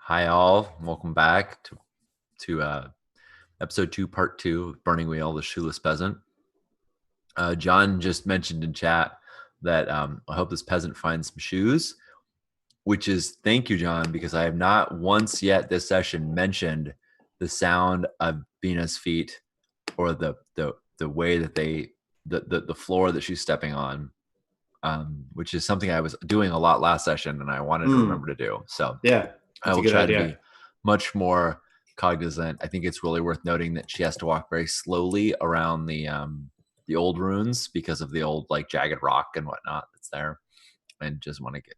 Hi all, welcome back to episode 2, part 2 of Burning Wheel, the Shoeless Peasant. John just mentioned in chat that I hope this peasant finds some shoes, which is thank you, John, because I have not once yet this session mentioned the sound of Bina's feet or the way that the floor that she's stepping on, which is something I was doing a lot last session and I wanted to remember to do. So Yeah, I that's a will good try to idea. be much more cognizant. I think it's really worth noting that she has to walk very slowly around the old runes because of the old like jagged rock and whatnot that's there, and just want to get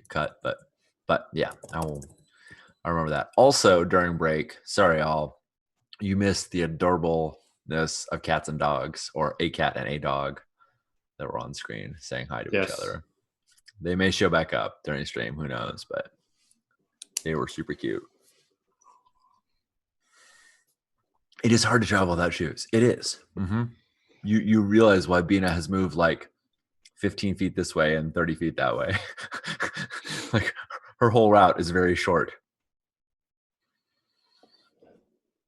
cut. But yeah, I remember that. Also during break, sorry all, you missed the adorableness of cats and dogs, or a cat and a dog that were on screen saying hi to each Yes. other. They may show back up during stream, who knows, but they were super cute. It is hard to travel without shoes. It is. Mm-hmm. You realize why Bina has moved like 15 feet this way and 30 feet that way. Like her whole route is very short.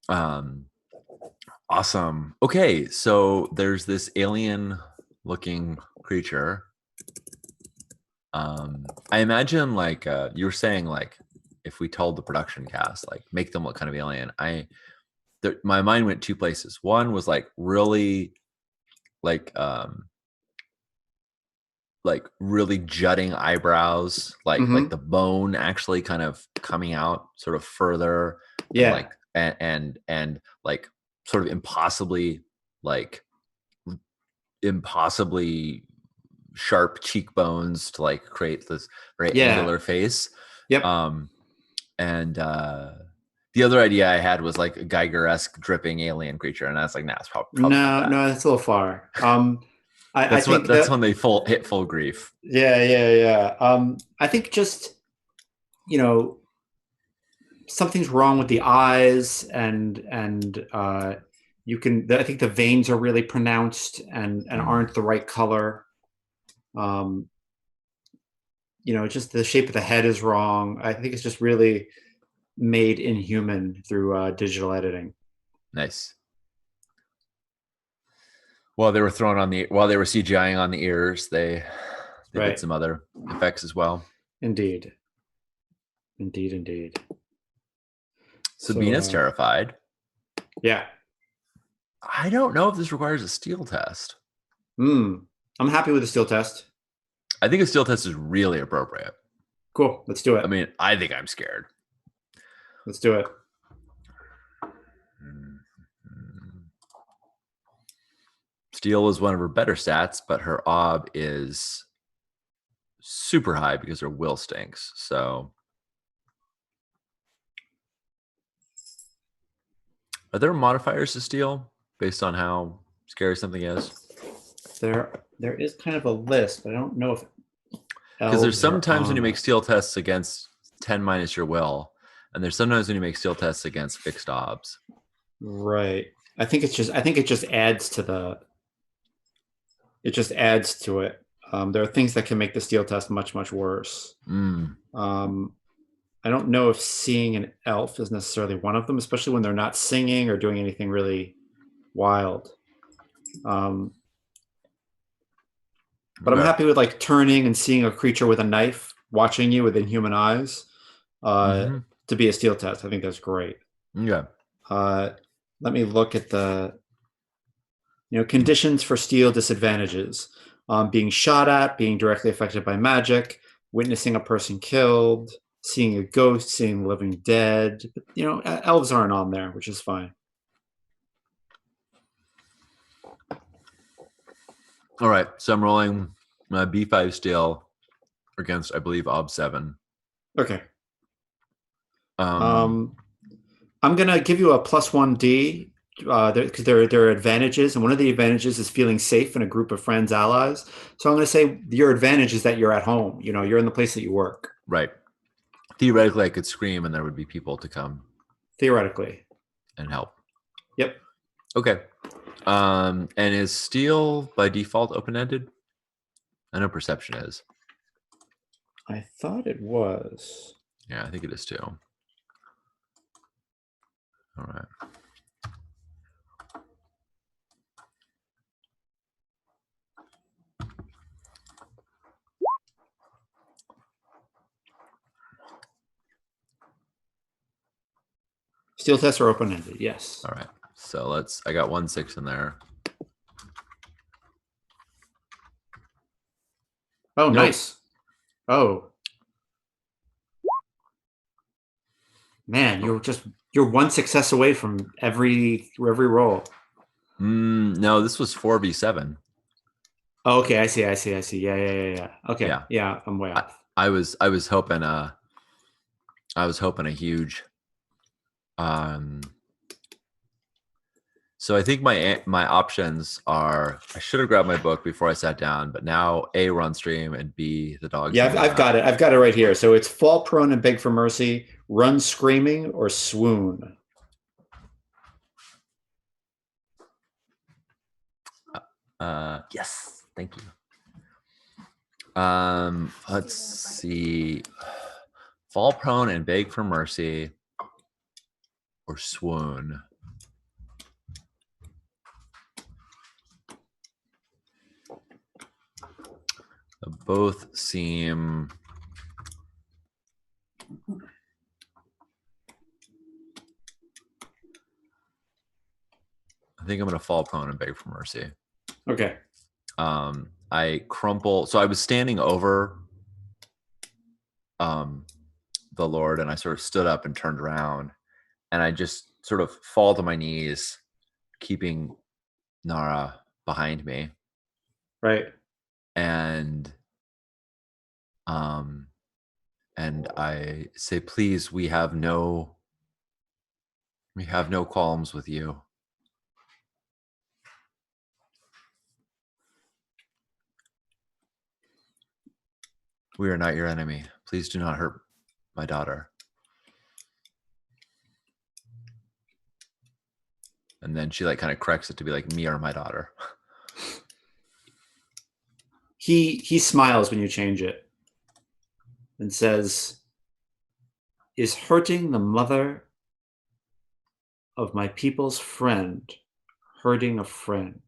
Um, awesome. Okay, so there's this alien-looking creature. I imagine like you were saying, like if we told the production cast like make them look kind of alien. My mind went two places. One was like really like really jutting eyebrows, like Mm-hmm. the bone actually kind of coming out sort of further, and Yeah. like and like sort of like impossibly sharp cheekbones to like create this very Yeah. angular face. Yep. um and the other idea I had was like a Geiger-esque dripping alien creature, and I was like, nah, it's probably not No, that. no, that's a little far. I think That's when that they hit full grief. yeah. I think just, you know, something's wrong with the eyes and I think the veins are really pronounced and Mm. aren't the right color. Um, just the shape of the head is wrong. I think it's just really made inhuman through digital editing. Nice. While they were CGIing on the ears, they did Right. some other effects as well. Indeed. Indeed. So, Sabina's terrified. yeah. I don't know if this requires a steel test. I'm happy with the steel test. I think a steel test is really appropriate. Cool. Let's do I it. mean, I think I'm scared. Let's do it. Steel is one of her better stats, but her ob is super high because her will stinks. So, are there modifiers to steel based on how scary something is? There is kind of a list, but I don't know if Because there's elves are sometimes when you on make it. steel tests against 10 minus your will, and there's sometimes when you make steel tests against fixed obs. Right. I think it just adds to it. There are things that can make the steel test much worse. Mm. I don't know if seeing an elf is necessarily one of them, especially when they're not singing or doing anything really wild. Um, but I'm Okay. happy with like turning and seeing a creature with a knife watching you with inhuman eyes uh, Mm-hmm. to be a steel test. I think that's great. Yeah. Uh, Let me look at the conditions for steel disadvantages: being shot at, being directly affected by magic, witnessing a person killed, seeing a ghost, seeing the living dead. Elves aren't on there, which is fine. All right. So I'm rolling my B5 steel against, I believe, ob 7. Okay. Um, Um, I'm gonna give you a +1D because there are advantages, and one of the advantages is feeling safe in a group of friends, allies. So I'm gonna say your advantage is that you're at home. You're in the place that you work. right. Theoretically, I could scream and there would be people to come Theoretically. and help. Yep. Okay. And is steel by default open-ended? I know perception is. I thought it was. Yeah, I think it is too. All right. Steel tests are open-ended. Yes. All right. So I got 1 6 in there. Oh, Nope. nice. Oh. Man, you're one success away from every roll. No, this was 4v7. Oh, okay, I see. Yeah. Okay. Yeah, I'm way off. I was hoping a huge so I think my options are, I should have grabbed my book before I sat down, but now A, run stream, and B, the dogs. Yeah, I've got it. I've got it right here. So it's fall prone and beg for mercy, run screaming, or swoon. Yes, thank you. Let's see. Fall prone and beg for mercy, or swoon. Both seem. I think I'm going to fall prone and beg for mercy. Okay. I crumple. So I was standing over the Lord, and I sort of stood up and turned around, and I just sort of fall to my knees, keeping Nara behind me. Right. And I say, please, we have no qualms with you. We are not your enemy. Please do not hurt my daughter. And then she like kind of corrects it to be like, me or my daughter. He smiles when you change it and says, is hurting the mother of my people's friend hurting a friend?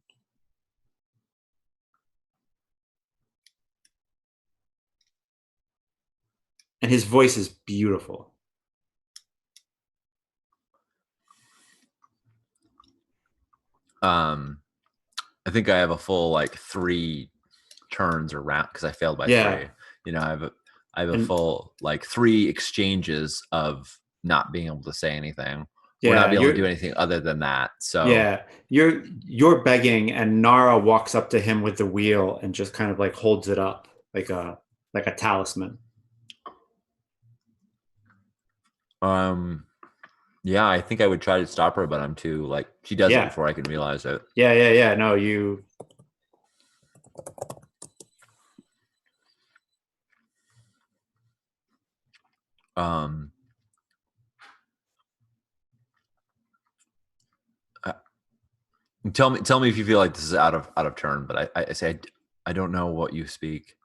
And his voice is beautiful. I think I have a full like 3 turns or round because I failed by 3. You know, I have a full like 3 exchanges of not being able to say anything. We're not being able to do anything other than that. So yeah, you're begging, and Nara walks up to him with the wheel and just kind of like holds it up like a talisman. Yeah, I think I would try to stop her, but I'm too like she does it before I can realize it. Yeah. No, you. Tell me if you feel like this is out of turn, but I say I don't know what you speak.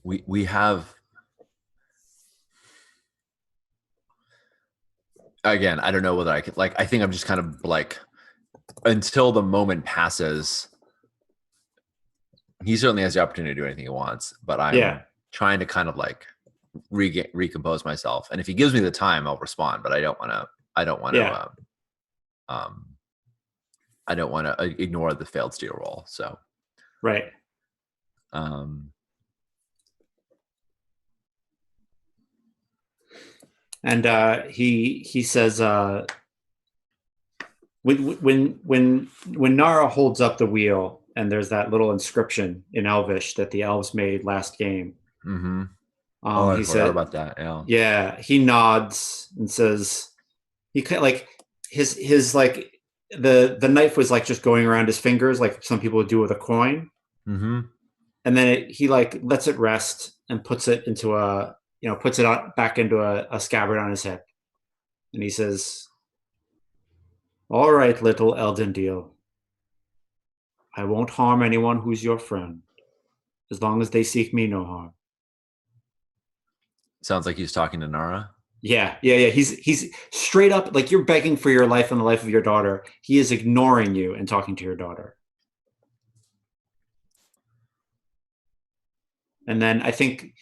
We have, again, I don't know whether I could like, I think I'm just kind of like, until the moment passes, he certainly has the opportunity to do anything he wants, but I'm trying to kind of like recompose myself. And if he gives me the time, I'll respond, but I don't want to ignore the failed steal roll. So, right. And he says, when Nara holds up the wheel and there's that little inscription in Elvish that the elves made last game. Mm-hmm. I forgot about that. Yeah, he nods and says, he like his like the knife was like just going around his fingers like some people would do with a coin. Mm-hmm. And then he like lets it rest and puts it into a puts it back into a scabbard on his hip. And he says, "All right, little Eldendil. I won't harm anyone who's your friend, as long as they seek me no harm." Sounds like he's talking to Nara. Yeah. He's straight up like you're begging for your life and the life of your daughter. He is ignoring you and talking to your daughter. And then I think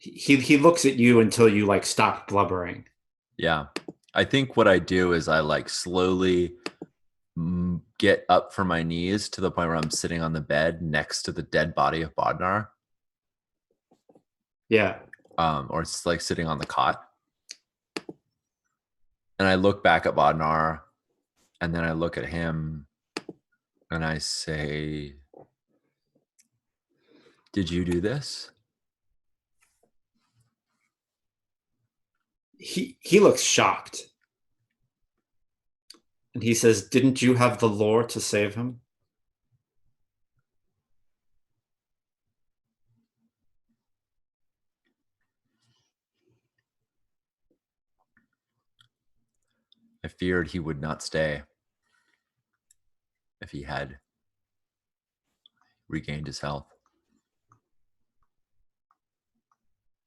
he looks at you until you like stop blubbering. Yeah. I think what I do is I like slowly get up from my knees to the point where I'm sitting on the bed next to the dead body of Bodnar. Yeah. Or it's like sitting on the cot. And I look back at Bodnar, and then I look at him and I say, "Did you do this?" He looks shocked. And he says, "Didn't you have the lore to save him?" I feared he would not stay if he had regained his health.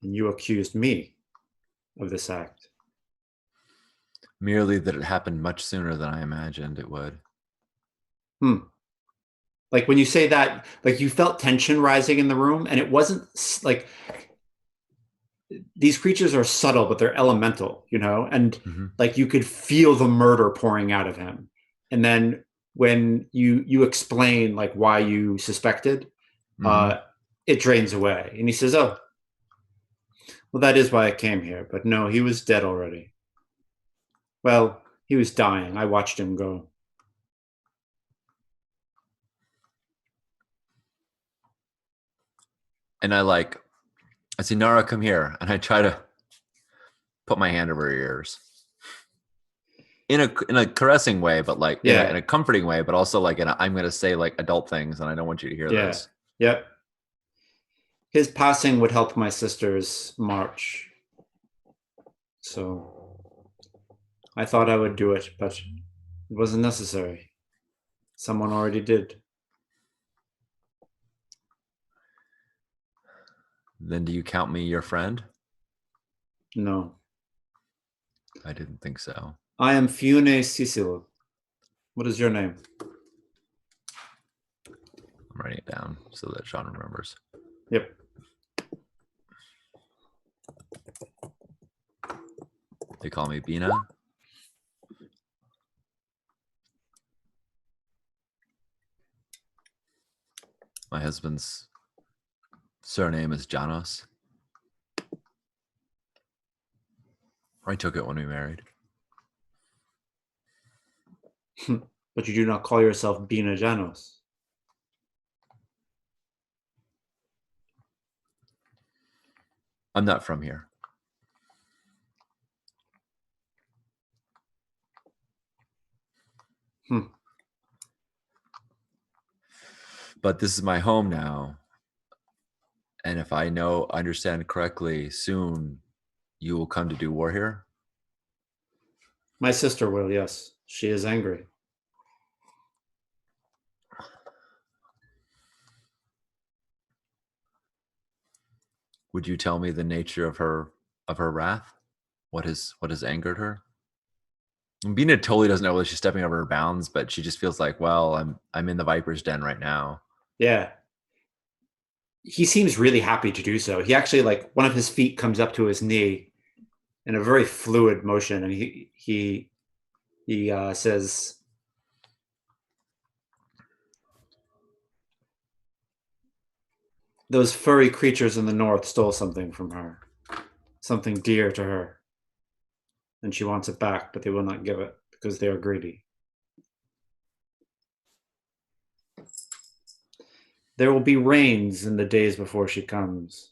And you accused me of this act. Merely that it happened much sooner than I imagined it would. Like when you say that, like you felt tension rising in the room, and it wasn't like these creatures are subtle, but they're elemental, and like you could feel the murder pouring out of him. And then when you explain like why you suspected, it drains away. And he says, "Oh, well, that is why I came here. But no, he was dead already. Well, he was dying. I watched him go." And I say, "Nara, come here." And I try to put my hand over her ears in a caressing way, but like in a comforting way, but also like I'm going to say like adult things, and I don't want you to hear this. Yep. His passing would help my sister's march. So I thought I would do it, but it wasn't necessary. Someone already did. Then do you count me your friend? No. I didn't think so. I am Fiune Cicil. What is your name? I'm writing it down so that Sean remembers. Yep. They call me Bina. My husband's surname is Janos. I took it when we married. But you do not call yourself Bina Janos. I'm not from here. But this is my home now. And if I understand correctly, soon you will come to do war here? My sister will, yes. She is angry. Would you tell me the nature of her wrath? What has angered her? And Bina totally doesn't know whether she's stepping over her bounds, but she just feels like, well, I'm in the viper's den right now. Yeah. He seems really happy to do so. He actually, like, one of his feet comes up to his knee in a very fluid motion, and he says, "Those furry creatures in the north stole something from her, something dear to her, and she wants it back, but they will not give it because they are greedy. There will be rains in the days before she comes,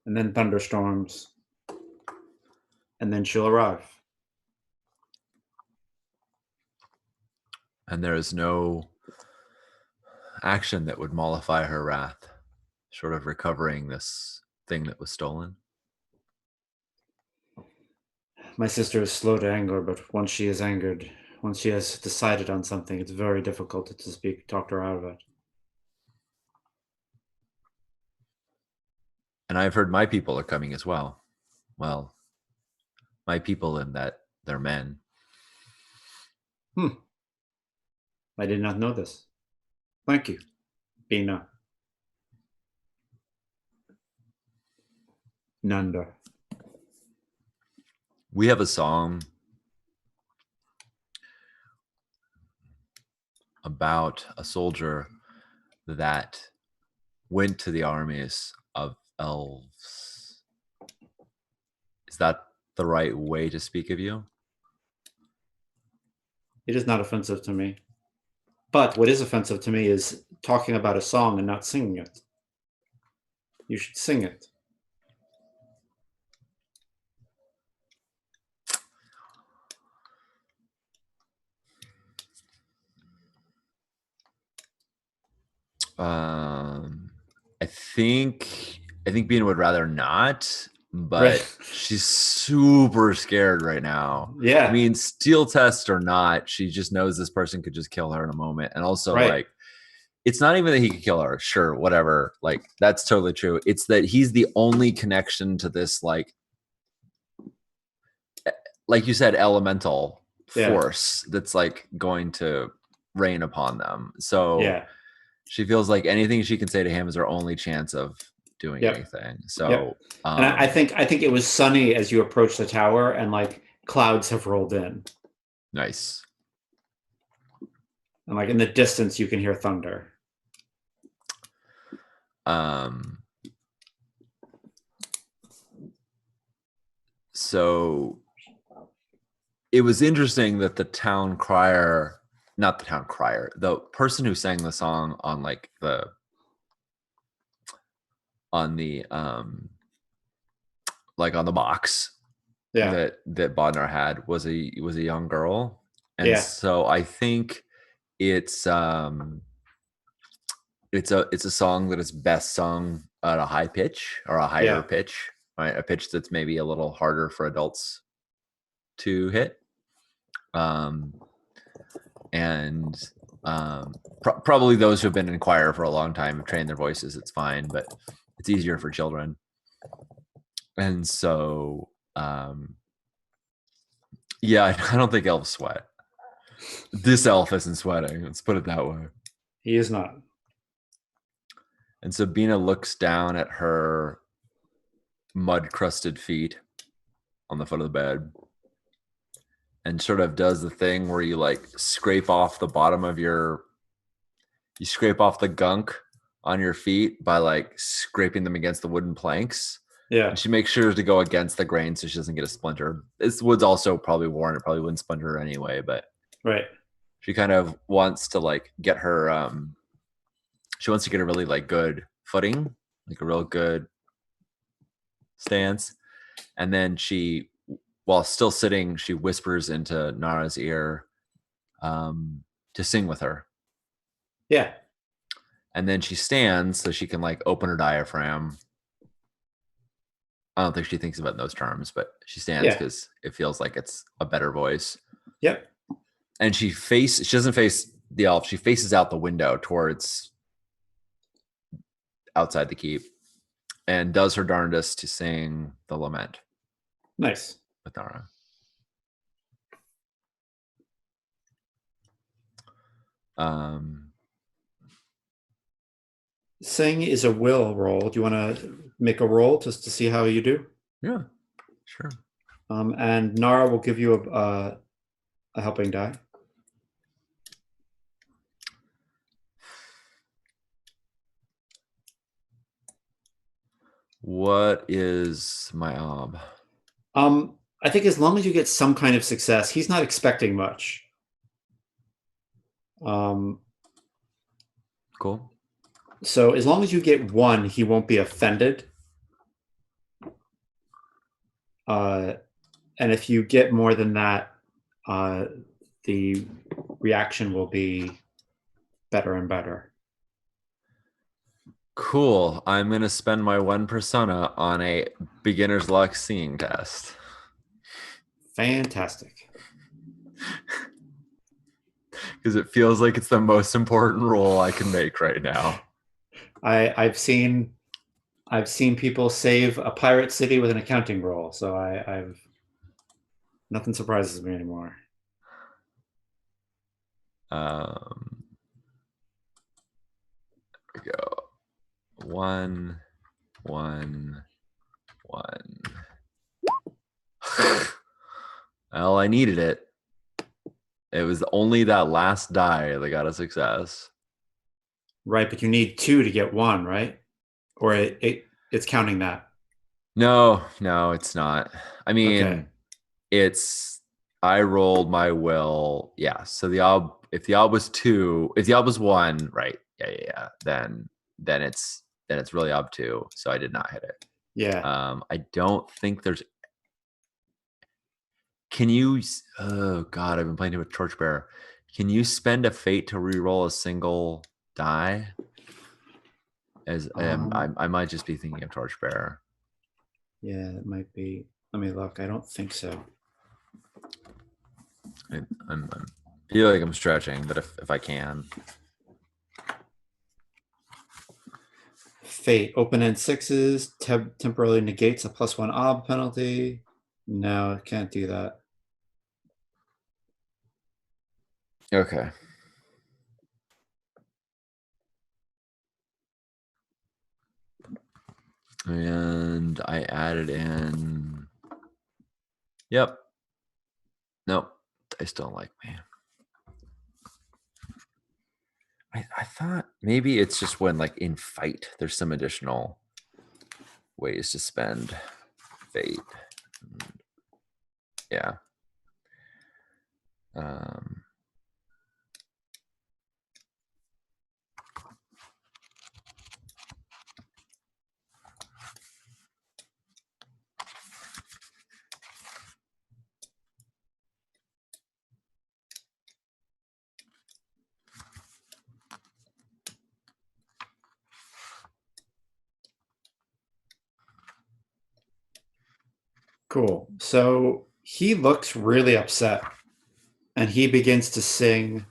and then thunderstorms, and then she'll arrive." And there is no action that would mollify her wrath. sort of recovering this thing that was stolen? My sister is slow to anger, but once she is angered, once she has decided on something, it's very difficult to talk her out of it. And I've heard my people are coming as well. Well, my people in that they're men. I did not know this. Thank you, Bina. Nanda. We have a song about a soldier that went to the armies of elves. Is that the right way to speak of you? It is not offensive to me. But what is offensive to me is talking about a song and not singing it. You should sing it. I think Bean would rather not, but Right. she's super scared right now. Yeah. I mean, steel test or not, she just knows this person could just kill her in a moment. And also, Right. like, it's not even that he could kill her. Sure, whatever. Like, that's totally true. It's that he's the only connection to this, like you said, elemental force that's like going to rain upon them. So Yeah. she feels like anything she can say to him is her only chance of doing anything. So and I think it was sunny as you approach the tower, and like clouds have rolled in. Nice. And like in the distance, you can hear thunder. So it was interesting that the town crier, not the town crier, the person who sang the song on like the box that Bodnar had was a young girl. And so I think it's a song that is best sung at a high pitch or a higher pitch, right? A pitch that's maybe a little harder for adults to hit. Probably those who have been in choir for a long time have trained their voices. It's fine, but it's easier for children. And so, yeah, I don't think elves sweat. This elf isn't sweating. Let's put it that way. He is not. And so Bina looks down at her mud-crusted feet on the foot of the bed and sort of does the thing where you like scrape off the bottom of you scrape off the gunk on your feet by like scraping them against the wooden planks. Yeah. And she makes sure to go against the grain so she doesn't get a splinter. This wood's also probably worn. It probably wouldn't splinter her anyway, but right. She kind of wants to like get her she wants to get a really like good footing, like a real good stance. And then she, while still sitting, she whispers into Nara's ear to sing with her. Yeah. And then she stands so she can like open her diaphragm. I don't think she thinks about it in those terms, but she stands because it feels like it's a better voice. Yep. And she doesn't face the elf. She faces out the window towards outside the keep and does her darndest to sing the lament. Nice. With Nara. Sing is a will roll. Do you want to make a roll just to see how you do? Yeah, sure. And Nara will give you a helping die. What is my ob? I think as long as you get some kind of success, he's not expecting much. Cool. So as long as you get one, he won't be offended. And if you get more than that, the reaction will be better and better. Cool. I'm gonna spend my one persona on a beginner's luck seeing test. Fantastic. Because it feels like it's the most important roll I can make right now. I've seen people save a pirate city with an accounting roll, so I've nothing surprises me anymore. There we go. 1, 1, 1. Well, I needed it. It was only that last die that got a success. Right, but you need 2 to get 1, right? Or it's counting that. No, it's not. I Okay. mean, I rolled my will. Yeah. So if the ob was 2, if the ob was 1, right? Yeah. Then it's really ob 2. So I did not hit it. Yeah. I don't think there's. Can you? Oh God, I've been playing with Torchbearer. Can you spend a fate to re-roll a single die? I might just be thinking of Torchbearer. Yeah, it might be. Let me look. I don't think so. I feel like I'm stretching, but if I can. Fate, open-end 6s, temporarily negates a +1 ob penalty. No, can't do that. Okay. And I added in. Yep. Nope. They still don't like me. I thought maybe it's just when like in fight, there's some additional ways to spend fate. Yeah. Cool. So he looks really upset, and he begins to sing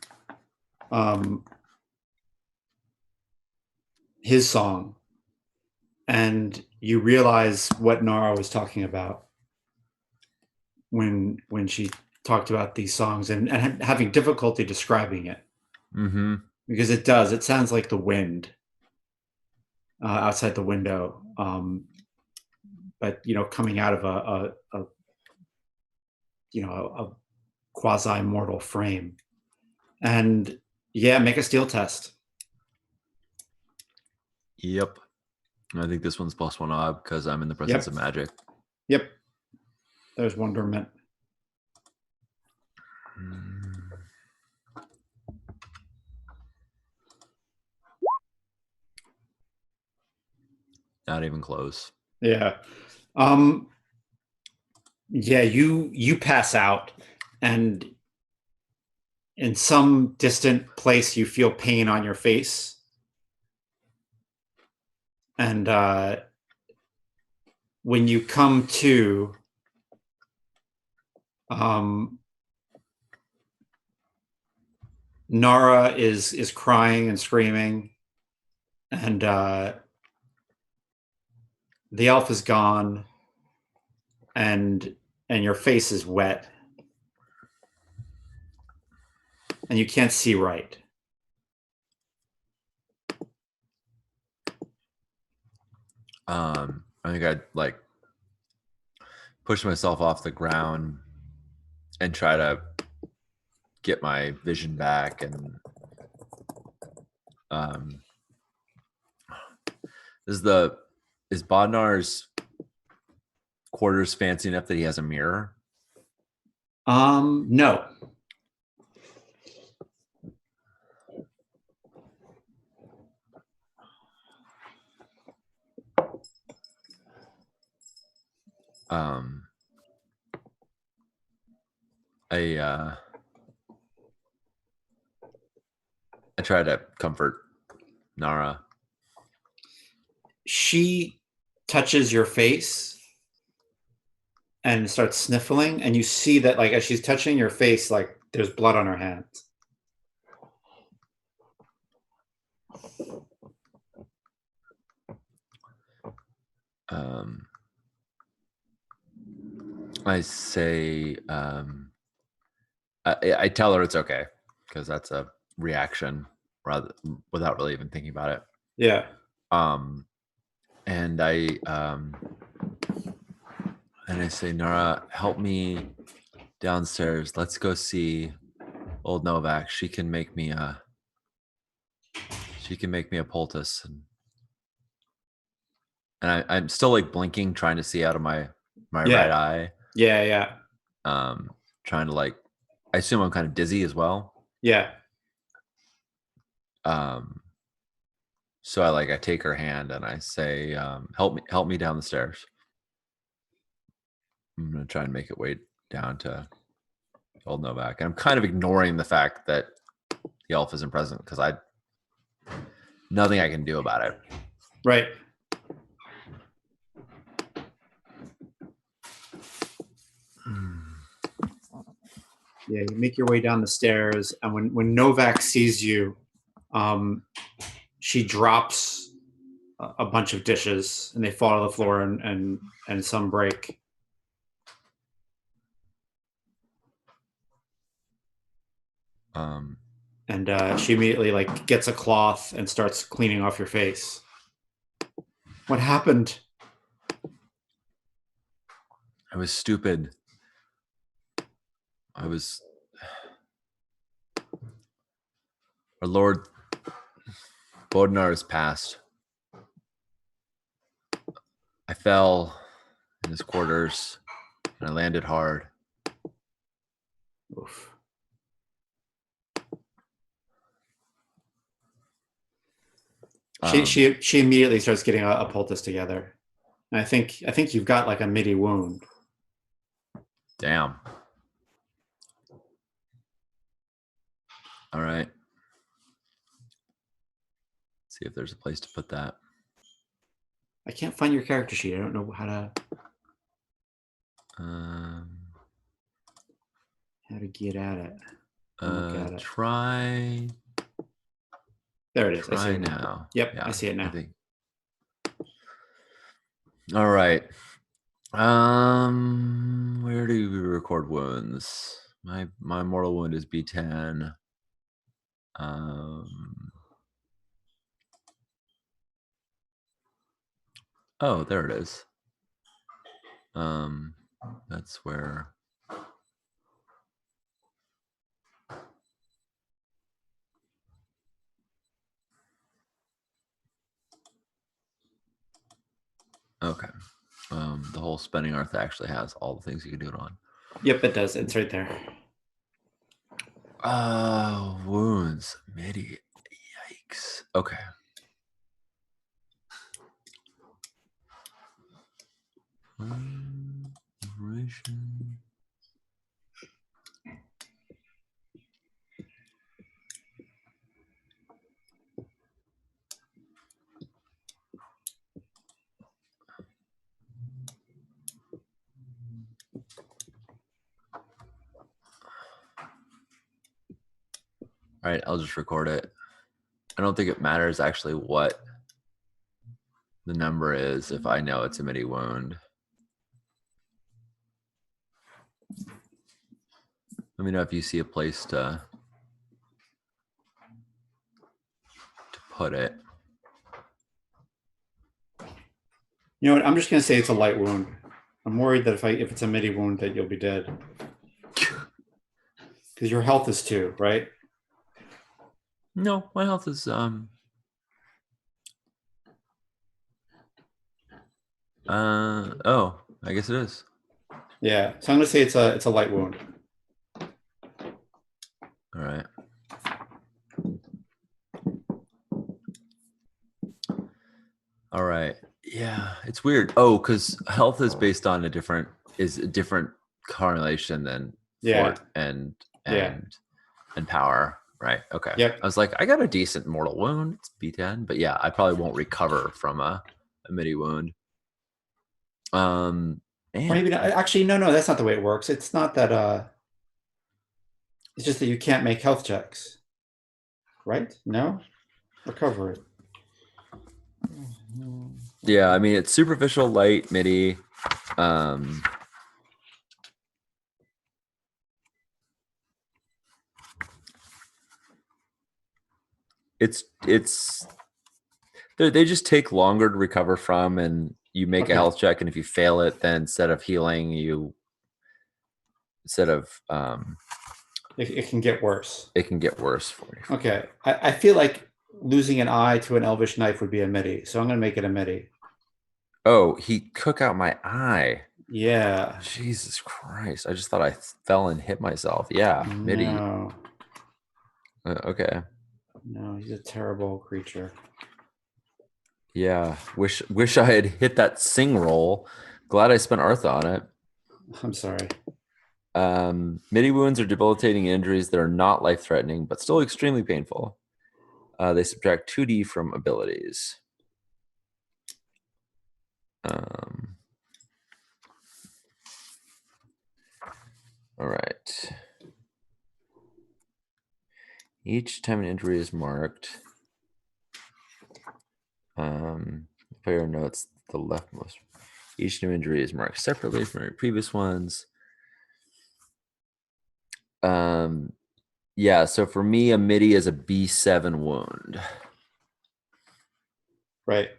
his song, and you realize what Nara was talking about when she talked about these songs and having difficulty describing it. Mm-hmm. Because it does. It sounds like the wind outside the window, but coming out of a quasi mortal frame. And yeah, make a steel test. Yep. I think this one's +1 ob because I'm in the presence of magic. Yep. There's wonderment. Not even close. Yeah. Yeah, you pass out, and in some distant place you feel pain on your face. And when you come to, Nara is crying and screaming, and the elf is gone, and your face is wet, and you can't see right. I think I'd like push myself off the ground and try to get my vision back. And is Bodnar's quarters fancy enough that he has a mirror? No. I try to comfort Nara. she touches your face and starts sniffling, and you see that like as she's touching your face, like there's blood on her hands. I say, I tell her it's okay because that's a reaction rather without really even thinking about it. Yeah. And I say, Nora, help me downstairs. Let's go see old Novak. She can make me a poultice. And I'm still like blinking, trying to see out of my right eye. Yeah. Trying to like, I assume I'm kind of dizzy as well. Yeah. So I take her hand and I say, help me down the stairs. I'm gonna try and make it way down to old Novak. And I'm kind of ignoring the fact that the elf isn't present because nothing I can do about it. Right. Yeah, you make your way down the stairs, and when Novak sees you, she drops a bunch of dishes, and they fall to the floor, and some break. And she immediately like gets a cloth and starts cleaning off your face. What happened? I was stupid. Our Lord Bodnar is passed. I fell in his quarters and I landed hard. Oof. She immediately starts getting a poultice together. And I think you've got like a midi wound. Damn. All right. See if there's a place to put that. I can't find your character sheet. I don't know how to get at it. Look at it. Try. There it is. Try I see it now. Yep, yeah, I see it now. All right. Where do we record wounds? My mortal wound is B10. Oh, there it is. That's where. Okay. The whole spending earth actually has all the things you can do it on. Yep, it does. It's right there. Wounds. Midi. Yikes. Okay. Operation. All right, I'll just record it. I don't think it matters actually what the number is if I know it's a midi wound. Let me know if you see a place to put it. You know what? I'm just gonna say it's a light wound. I'm worried that if it's a midi wound that you'll be dead. Because your health is 2, right? No, my health is oh, I guess it is. Yeah. So I'm gonna say it's a light wound. All right. All right. Yeah, it's weird. Oh, because health is based on a different correlation than fort and power. Right. Okay. Yep. I was like, I got a decent mortal wound. It's B10, but yeah, I probably won't recover from a a midi wound. Or maybe not. Actually, no, that's not the way it works. It's not that. It's just that you can't make health checks, right? No, recover it. Yeah, I mean it's superficial, light, midi. It's they just take longer to recover from, and you make a health check, and if you fail it, then instead of healing, it can get worse. It can get worse for you. Okay, I feel like losing an eye to an elvish knife would be a midi, so I'm gonna make it a midi. Oh, he took out my eye. Yeah. Jesus Christ! I just thought I fell and hit myself. Yeah, midi. No. Okay. No, he's a terrible creature. Yeah, wish I had hit that sing roll. Glad I spent Artha on it. I'm sorry. Midi wounds are debilitating injuries that are not life-threatening, but still extremely painful. They subtract 2d from abilities. All right. Each time an injury is marked, player notes the leftmost. Each new injury is marked separately from your previous ones. Yeah, so for me, a midi is a B7 wound. Right.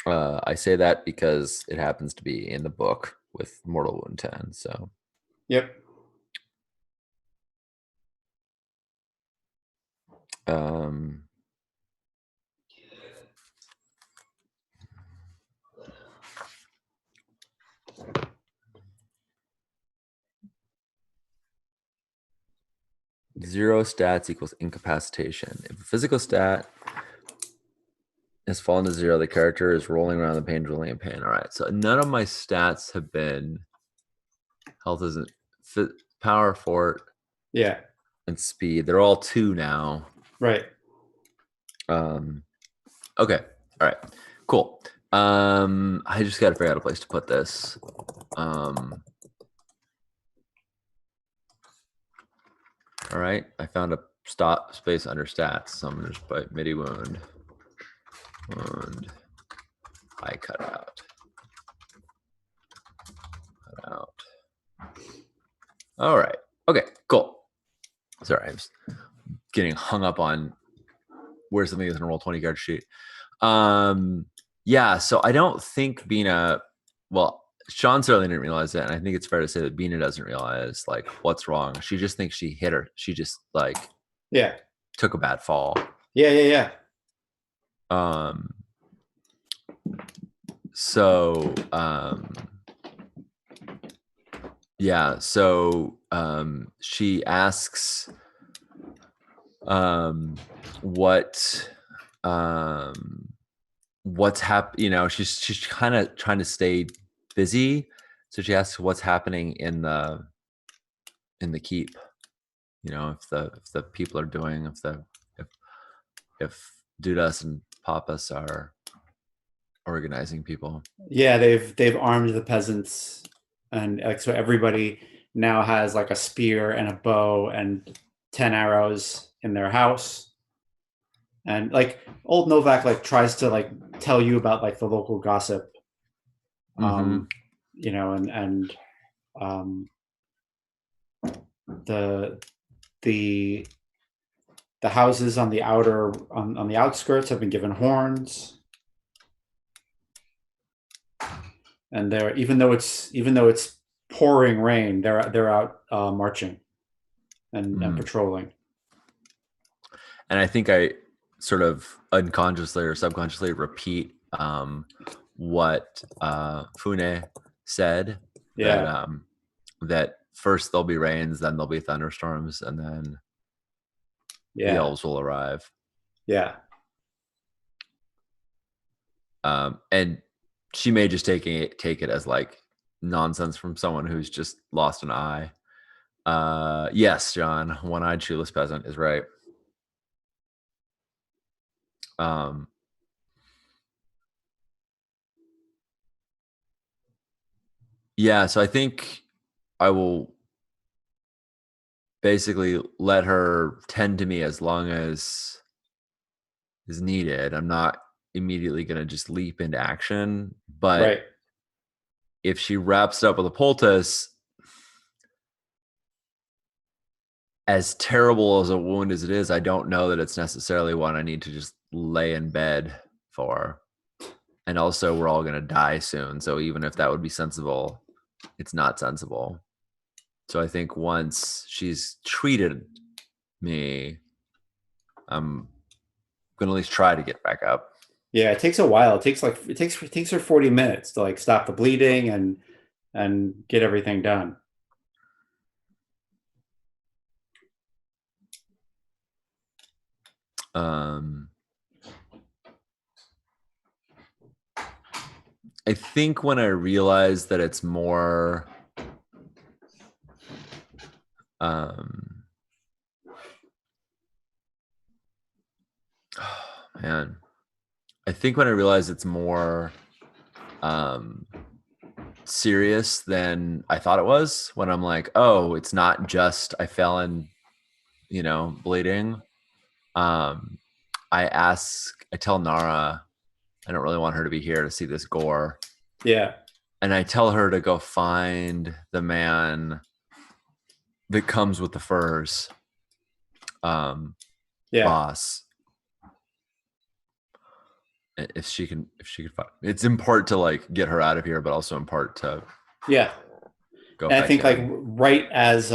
I say that because it happens to be in the book with Mortal Wound 10. So. Yep. Zero stats equals incapacitation. If a physical stat has fallen to 0, the character is rolling around the pain, drilling in pain. All right, so none of my stats have been health isn't power, fort, yeah, and speed. They're all 2 now. Right. Okay. All right. Cool. I just got to figure out a place to put this. All right, I found a space under stats. So I'm gonna just put midi wound. I cut out. All right. Okay, cool. Sorry, I'm just getting hung up on where something is in a roll 20 card sheet. Yeah, so I don't think Bina, well, Sean certainly didn't realize that, and I think it's fair to say that Bina doesn't realize like what's wrong. She just thinks she hit her. She just like took a bad fall. Yeah. So yeah, so she asks what's happening. You know, she's kind of trying to stay busy, so she asks what's happening in the keep. You know, if the people are doing, if Dudas and Papas are organizing people. Yeah, they've armed the peasants, and like so everybody now has like a spear and a bow and 10 arrows in their house. And like old Novak like tries to like tell you about like the local gossip. You know, and the houses on the on the outskirts have been given horns. And they're even though it's pouring rain, they're out marching and patrolling. And I think I sort of unconsciously or subconsciously repeat what Fune said. Yeah. That first there'll be rains, then there'll be thunderstorms, and then the elves will arrive. Yeah. And she may just take it as like nonsense from someone who's just lost an eye. Yes, John, one-eyed shoeless peasant is right. Yeah, so I think I will basically let her tend to me as long as is needed. I'm not immediately going to just leap into action, but Right. if she wraps it up with a poultice, as terrible as a wound as it is, I don't know that it's necessarily one I need to just lay in bed for. And also, we're all going to die soon. So even if that would be sensible, it's not sensible. So I think once she's treated me, I'm going to at least try to get back up. Yeah, it takes a while. It takes her 40 minutes to like stop the bleeding and get everything done. Um, I think when I realize that it's more, um, oh, man, I think when I realize it's more um, serious than I thought it was, when I'm like, oh, it's not just I fell in, bleeding. Um, I tell Nara I don't really want her to be here to see this gore. Yeah. And I tell her to go find the man that comes with the furs, Yeah. boss. If she could find, it's in part to like get her out of here, but also in part to Yeah. go And I fetch think like him. right as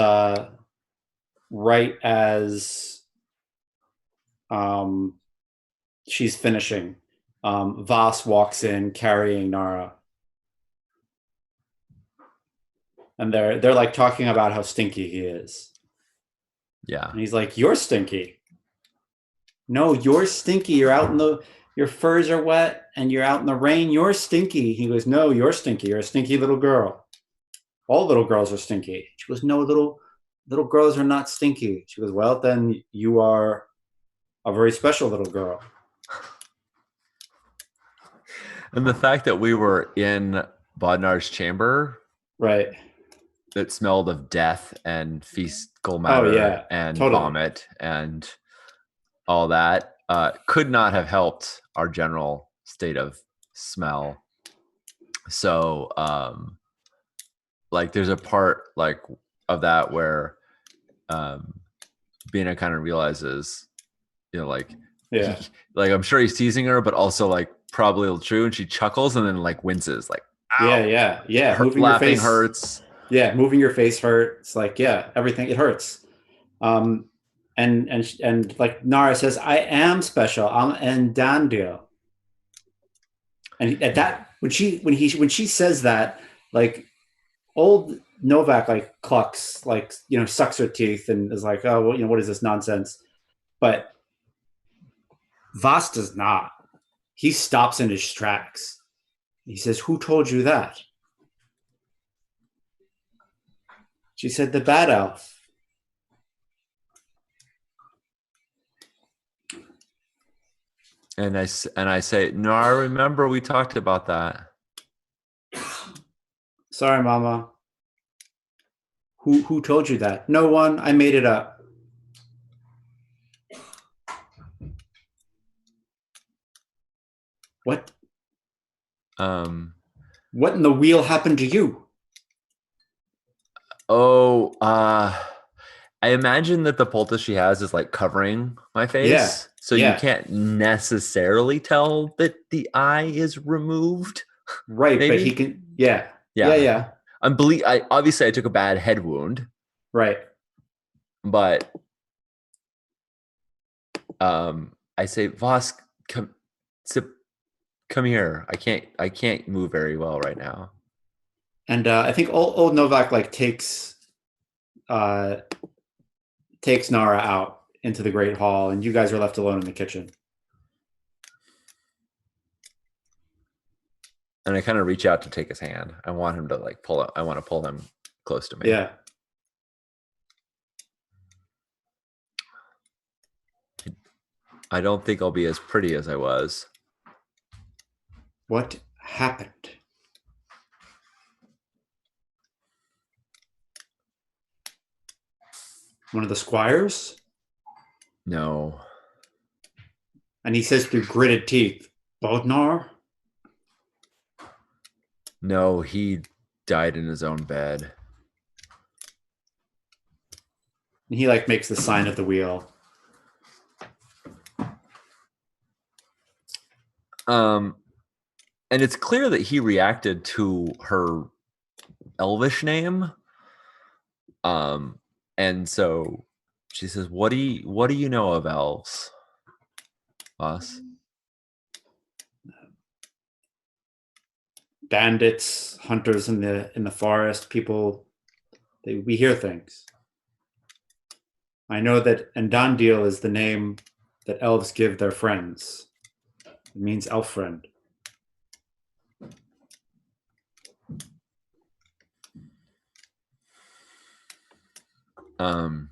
um she's finishing, Voss walks in carrying Nara. And they're like talking about how stinky he is. Yeah. And he's like, "You're stinky." No, you're stinky. Your furs are wet and you're out in the rain. You're stinky. He goes, "No, you're stinky. You're a stinky little girl. All little girls are stinky." She goes, "No, little girls are not stinky." She goes, "Well, then you are a very special little girl." And the fact that we were in Bodnar's chamber Right. that smelled of death and fecal Oh matter yeah, and totally. vomit and all that could not have helped our general state of smell. So, like, there's a part like of that where Bina kind of realizes, like he, Yeah. like I'm sure he's teasing her, but also like probably true, and she chuckles and then like winces, like Yeah, ow, yeah, yeah. Moving your laughing face. hurts. Yeah, moving your face hurts. Like, yeah, everything it hurts. Um, and like Nara says, "I am special. I'm Endandio." And at that, when she says that, like old Novak like clucks, like sucks her teeth and is like, "Oh, well, what is this nonsense?" But Voss does not. He stops in his tracks. He says, "Who told you that?" She said, "The bad elf." And I say, no, I remember we talked about that. "Sorry, Mama. Who told you that?" "No one. I made it up." "What? Um, What in the wheel happened to you?" oh, I imagine that the poultice she has is like covering my Yeah, face, so you yeah, can't necessarily tell that the eye is removed. right. But he Maybe, can. Yeah, yeah, yeah. yeah. I obviously I took a bad head wound, Right. but I say, Voss, come, sip, come here. I can't move very well right now. And I think old Novak like uh, takes Nara out into the Great Hall, and you guys are left alone in the kitchen. And I kind of reach out to take his hand. I want him to like pull it. I want to pull him close to me. Yeah. I don't think I'll be as pretty as I was. What happened? One of the squires? No. And he says through gritted teeth, Bodnar? No, he died in his own bed. And he like makes the sign of the wheel. And it's clear that he reacted to her Elvish name. And so she says, what do you know of elves, boss? Bandits, hunters in the forest, people. We hear things. I know that Endandil is the name that elves give their friends. It means elf friend. And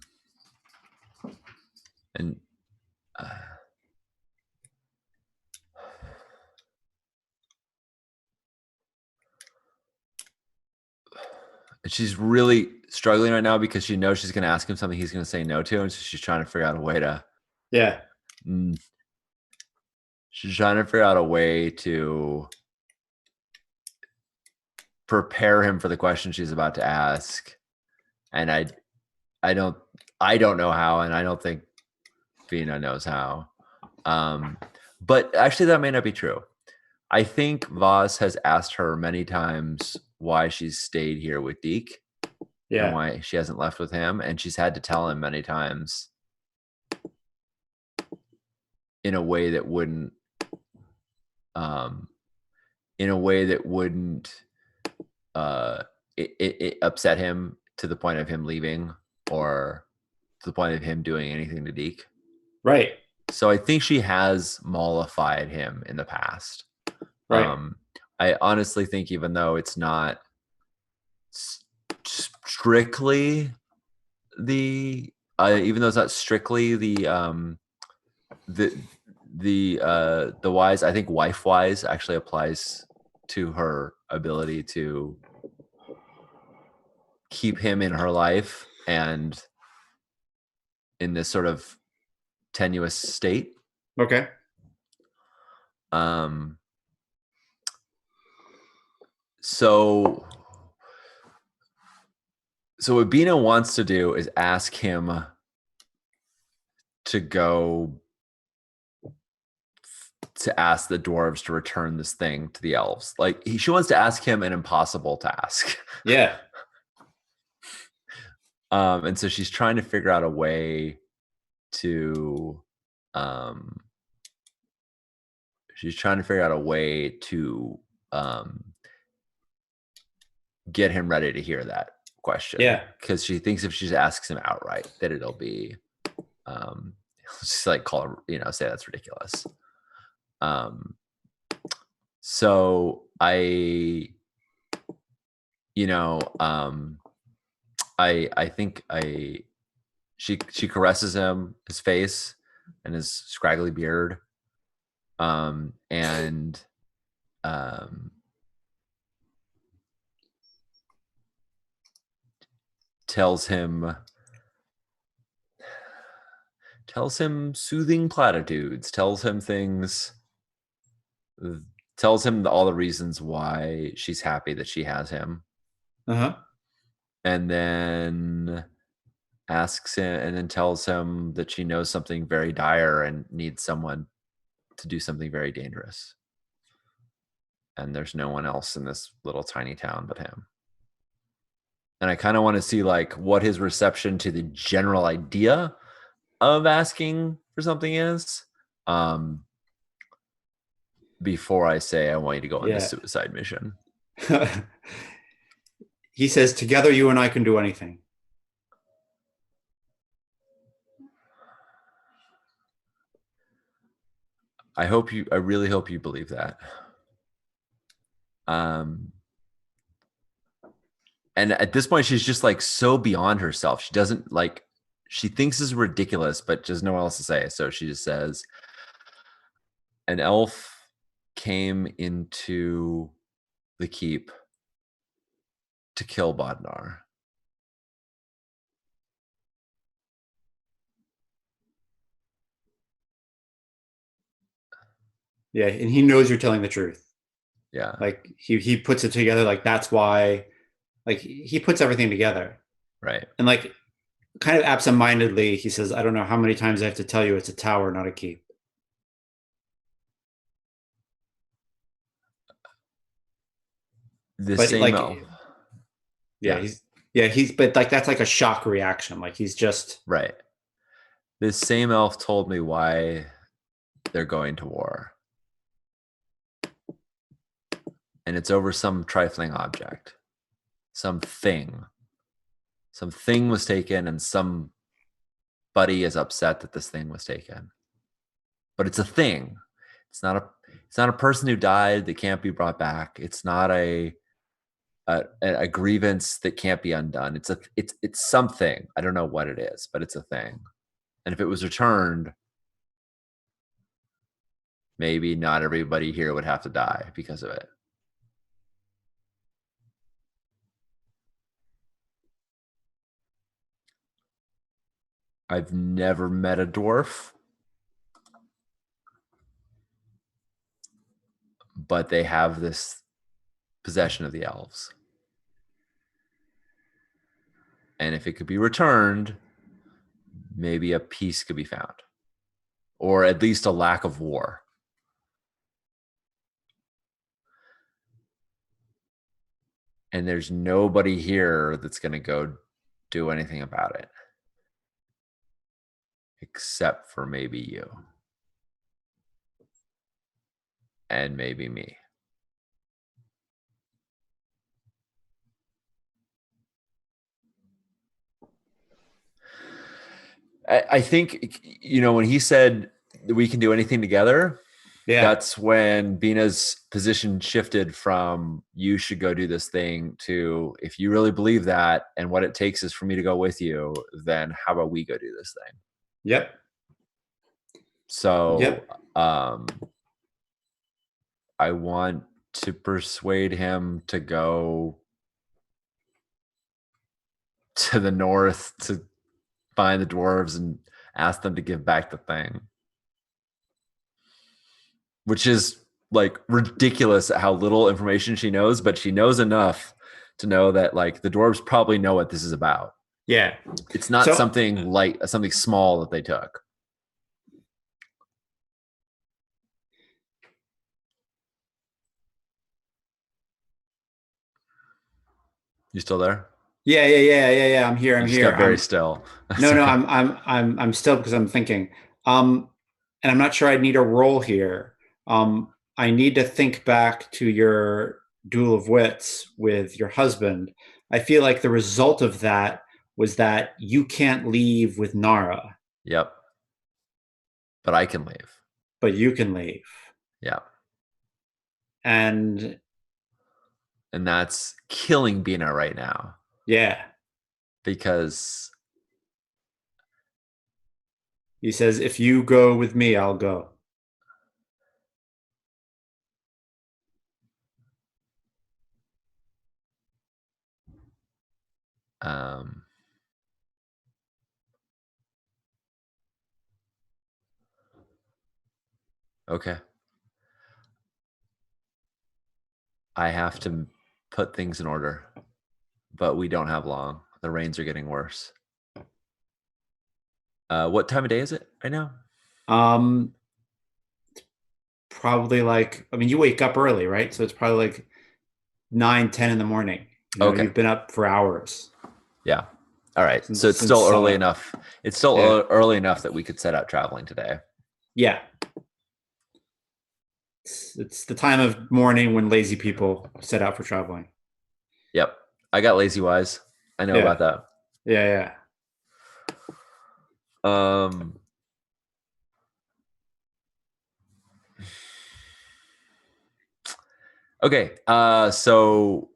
she's really struggling right now because she knows she's going to ask him something he's going to say no to, and so she's trying to figure out a way to. Yeah. She's trying to figure out a way to prepare him for the question she's about to ask, and I don't know how, and I don't think Vina knows how. But actually, that may not be true. I think Voss has asked her many times why she's stayed here with Deke, and why she hasn't left with him, and she's had to tell him many times in a way that wouldn't it upset him to the point of him leaving, or to the point of him doing anything to Deke. Right. So I think she has mollified him in the past. Right. I honestly think, even though it's not strictly the wise, I think wife wise actually applies to her ability to keep him in her life and in this sort of tenuous state. Okay. So what Bina wants to do is ask him to go to ask the dwarves to return this thing to the elves. Like, she wants to ask him an impossible task. Yeah. And so she's trying to figure out a way to get him ready to hear that question. Yeah. Because she thinks if she asks him outright, that it'll be just like call her, say that's ridiculous. So I think she caresses him, his face and his scraggly beard, and tells him soothing platitudes, tells him all the reasons why she's happy that she has him. And then asks him, and then tells him that she knows something very dire and needs someone to do something very dangerous. And there's no one else in this little tiny town but him. And I kind of want to see like what his reception to the general idea of asking for something is, before I say I want you to go on this suicide mission. He says, together you and I can do anything. I really hope you believe that. And at this point, she's just like so beyond herself. She doesn't like, she thinks this is ridiculous, but just no one else to say. So she just says, an elf came into the keep to kill Bodnar. Yeah, and he knows you're telling the truth. Yeah. Like he puts it together. Like that's why. Like he puts everything together, Right. and like kind of absentmindedly, he says, "I don't know how many times I have to tell you it's a tower, not a keep." The But same like, elf. yeah, Yeah. he's but like that's like a shock reaction. Like he's just Right. This same elf told me why they're going to war. And it's over some trifling object. Something was taken, and somebody is upset that this thing was taken. But it's a thing. It's not a person who died that can't be brought back. It's not a grievance that can't be undone. It's something. I don't know what it is, but it's a thing. And if it was returned, maybe not everybody here would have to die because of it. I've never met a dwarf, but they have this possession of the elves. And if it could be returned, maybe a peace could be found, or at least a lack of war. And there's nobody here that's going to go do anything about it, except for maybe you and maybe me. I think, when he said that we can do anything together, yeah, that's when Bina's position shifted from you should go do this thing to, if you really believe that and what it takes is for me to go with you, then how about we go do this thing? yep, So yep. I want to persuade him to go to the north to find the dwarves and ask them to give back the thing, which is like ridiculous at how little information she knows, but she knows enough to know that like the dwarves probably know what this is about. Yeah. It's not So something light, something small that they took. You still there? yeah. I'm here. You I'm just here. got very still. No. Sorry. I'm still because I'm thinking. And I'm not sure I need a roll here. I need to think back to your duel of wits with your husband. I feel like the result of that was that you can't leave with Nara, Yep. But I can leave. but you can leave. Yeah. And And that's killing Bina right now yeah, because he says, if you go with me, I'll go. um, okay. I have to put things in order, but we don't have long. The rains are getting worse. What time of day is it right now? Um, Probably like, I mean, you wake up early, right? So it's probably like 9, 10 in the morning. Okay. You've been up for hours. Yeah. All right. So it's Since still early sunup. enough. It's still Yeah. early enough that we could set out traveling today. Yeah. It's the time of morning when lazy people set out for traveling. Yep. I got lazy wise. I know Yeah. about that. Yeah. Um, okay. So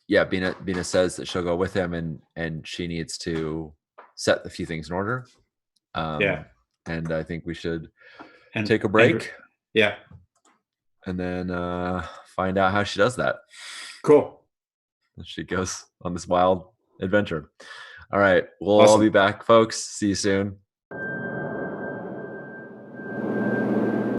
yeah, Bina says that she'll go with him, and she needs to set a few things in order. Yeah. And I think we should And take a break yeah. and then find out how she does that. Cool. She goes on this wild adventure. All right. We'll all be Awesome. back, folks. See you soon.